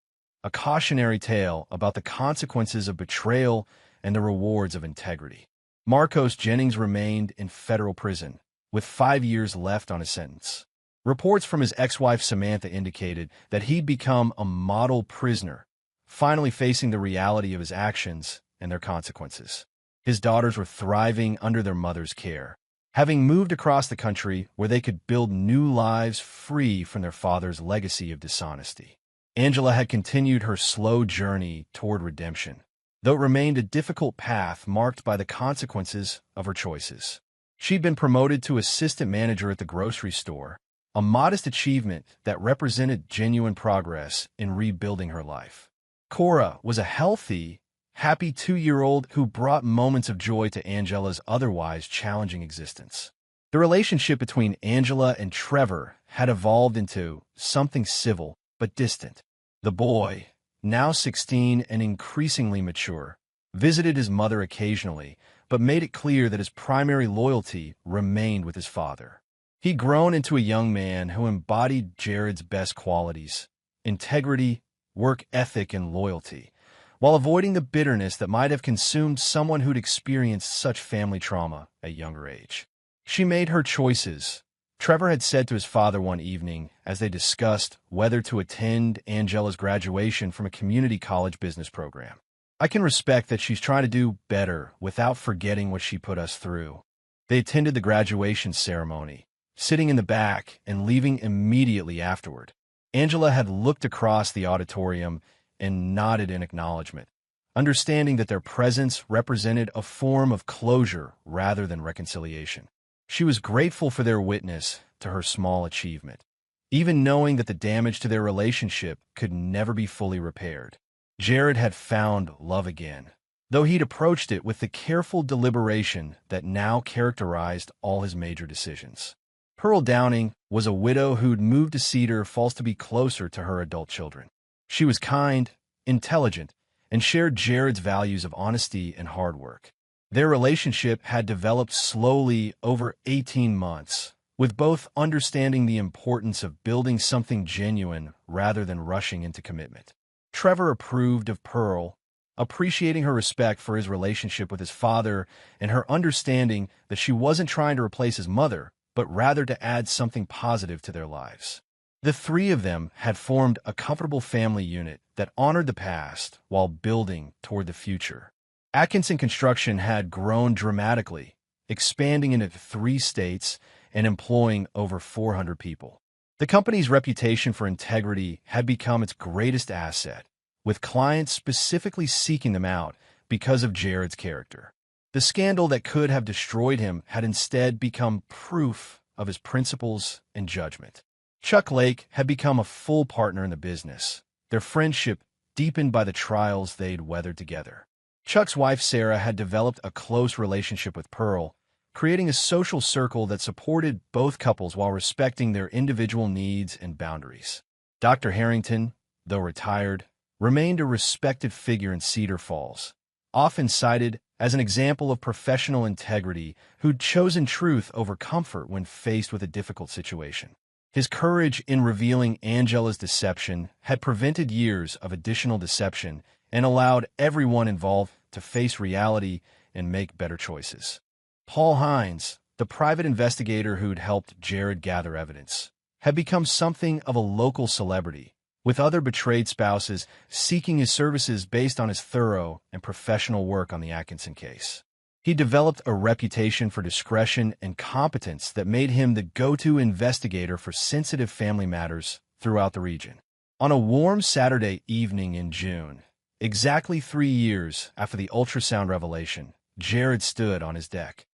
A: a cautionary tale about the consequences of betrayal and the rewards of integrity. Marcos Jennings remained in federal prison, with 5 years left on his sentence. Reports from his ex-wife Samantha indicated that he'd become a model prisoner, finally facing the reality of his actions and their consequences. His daughters were thriving under their mother's care, having moved across the country where they could build new lives free from their father's legacy of dishonesty. Angela had continued her slow journey toward redemption, though it remained a difficult path marked by the consequences of her choices. She'd been promoted to assistant manager at the grocery store, a modest achievement that represented genuine progress in rebuilding her life. Cora was a healthy, happy 2-year-old who brought moments of joy to Angela's otherwise challenging existence. The relationship between Angela and Trevor had evolved into something civil but distant. The boy, now 16 and increasingly mature, visited his mother occasionally, but made it clear that his primary loyalty remained with his father. He'd grown into a young man who embodied Jared's best qualities: integrity, work ethic, and loyalty, while avoiding the bitterness that might have consumed someone who'd experienced such family trauma at a younger age. She made her choices, Trevor had said to his father one evening as they discussed whether to attend Angela's graduation from a community college business program. "I can respect that she's trying to do better without forgetting what she put us through." They attended the graduation ceremony, sitting in the back and leaving immediately afterward. Angela had looked across the auditorium and nodded in acknowledgement, understanding that their presence represented a form of closure rather than reconciliation. She was grateful for their witness to her small achievement, even knowing that the damage to their relationship could never be fully repaired. Jared had found love again, though he'd approached it with the careful deliberation that now characterized all his major decisions. Pearl Downing was a widow who'd moved to Cedar Falls to be closer to her adult children. She was kind, intelligent, and shared Jared's values of honesty and hard work. Their relationship had developed slowly over 18 months, with both understanding the importance of building something genuine rather than rushing into commitment. Trevor approved of Pearl, appreciating her respect for his relationship with his father and her understanding that she wasn't trying to replace his mother, but rather to add something positive to their lives. The three of them had formed a comfortable family unit that honored the past while building toward the future. Atkinson Construction had grown dramatically, expanding into 3 states and employing over 400 people. The company's reputation for integrity had become its greatest asset, with clients specifically seeking them out because of Jared's character. The scandal that could have destroyed him had instead become proof of his principles and judgment. Chuck Lake had become a full partner in the business, their friendship deepened by the trials they'd weathered together. Chuck's wife Sarah had developed a close relationship with Pearl, creating a social circle that supported both couples while respecting their individual needs and boundaries. Dr. Harrington, though retired, remained a respected figure in Cedar Falls, often cited as an example of professional integrity who'd chosen truth over comfort when faced with a difficult situation. His courage in revealing Angela's deception had prevented years of additional deception and allowed everyone involved to face reality and make better choices. Paul Hines, the private investigator who'd helped Jared gather evidence, had become something of a local celebrity, with other betrayed spouses seeking his services based on his thorough and professional work on the Atkinson case. He developed a reputation for discretion and competence that made him the go-to investigator for sensitive family matters throughout the region. On a warm Saturday evening in June, exactly 3 years after the ultrasound revelation, Jared stood on his deck.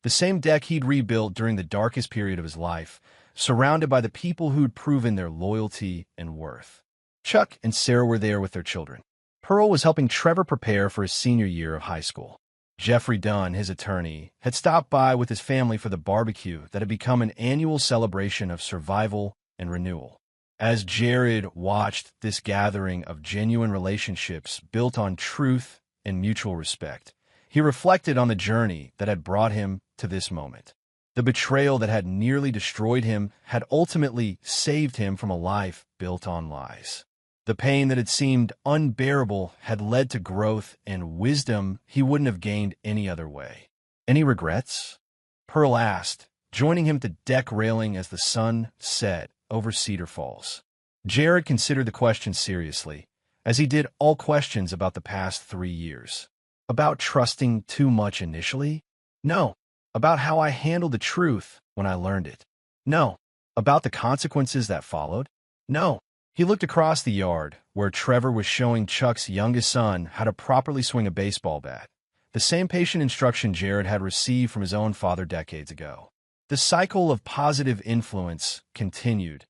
A: The same deck he'd rebuilt during the darkest period of his life, surrounded by the people who'd proven their loyalty and worth. Chuck and Sarah were there with their children. Pearl was helping Trevor prepare for his senior year of high school. Jeffrey Dunn, his attorney, had stopped by with his family for the barbecue that had become an annual celebration of survival and renewal. As Jared watched this gathering of genuine relationships built on truth and mutual respect, he reflected on the journey that had brought him to this moment. The betrayal that had nearly destroyed him had ultimately saved him from a life built on lies. The pain that had seemed unbearable had led to growth and wisdom he wouldn't have gained any other way. "Any regrets?" Pearl asked, joining him to deck railing as the sun set over Cedar Falls. Jared considered the question seriously, as he did all questions about the past 3 years. About trusting too much initially? No. About how I handled the truth when I learned it? No. About the consequences that followed? No. He looked across the yard, where Trevor was showing Chuck's youngest son how to properly swing a baseball bat, the same patient instruction Jared had received from his own father decades ago. The cycle of positive influence continued,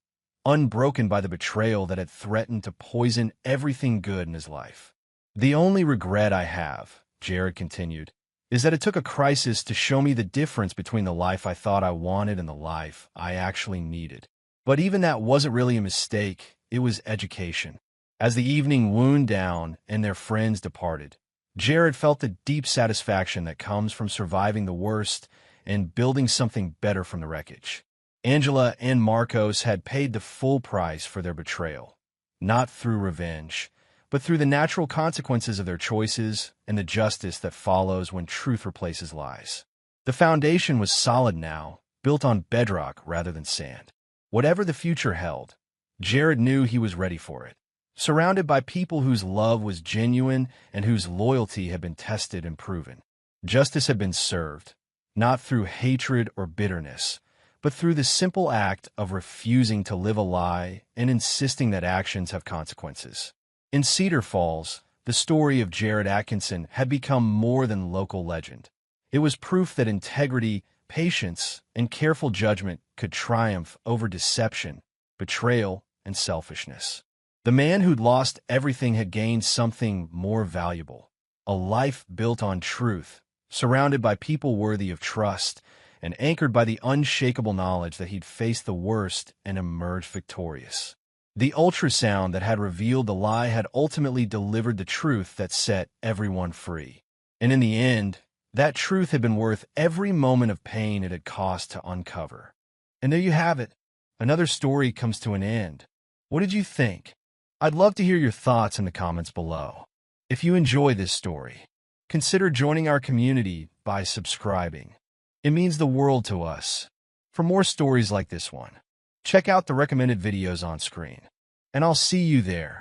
A: unbroken by the betrayal that had threatened to poison everything good in his life. "The only regret I have," Jared continued, "is that it took a crisis to show me the difference between the life I thought I wanted and the life I actually needed. But even that wasn't really a mistake. It was education." As the evening wound down and their friends departed, Jared felt the deep satisfaction that comes from surviving the worst and building something better from the wreckage. Angela and Marcos had paid the full price for their betrayal, not through revenge, but through the natural consequences of their choices and the justice that follows when truth replaces lies. The foundation was solid now, built on bedrock rather than sand. Whatever the future held, Jared knew he was ready for it, surrounded by people whose love was genuine and whose loyalty had been tested and proven. Justice had been served, not through hatred or bitterness, but through the simple act of refusing to live a lie and insisting that actions have consequences. In Cedar Falls, the story of Jared Atkinson had become more than local legend. It was proof that integrity, patience, and careful judgment could triumph over deception, betrayal, and selfishness. The man who'd lost everything had gained something more valuable: a life built on truth, surrounded by people worthy of trust, and anchored by the unshakable knowledge that he'd faced the worst and emerged victorious. The ultrasound that had revealed the lie had ultimately delivered the truth that set everyone free. And in the end, that truth had been worth every moment of pain it had cost to uncover. And there you have it. Another story comes to an end. What did you think? I'd love to hear your thoughts in the comments below. If you enjoy this story, consider joining our community by subscribing. It means the world to us. For more stories like this one, check out the recommended videos on screen. And I'll see you there.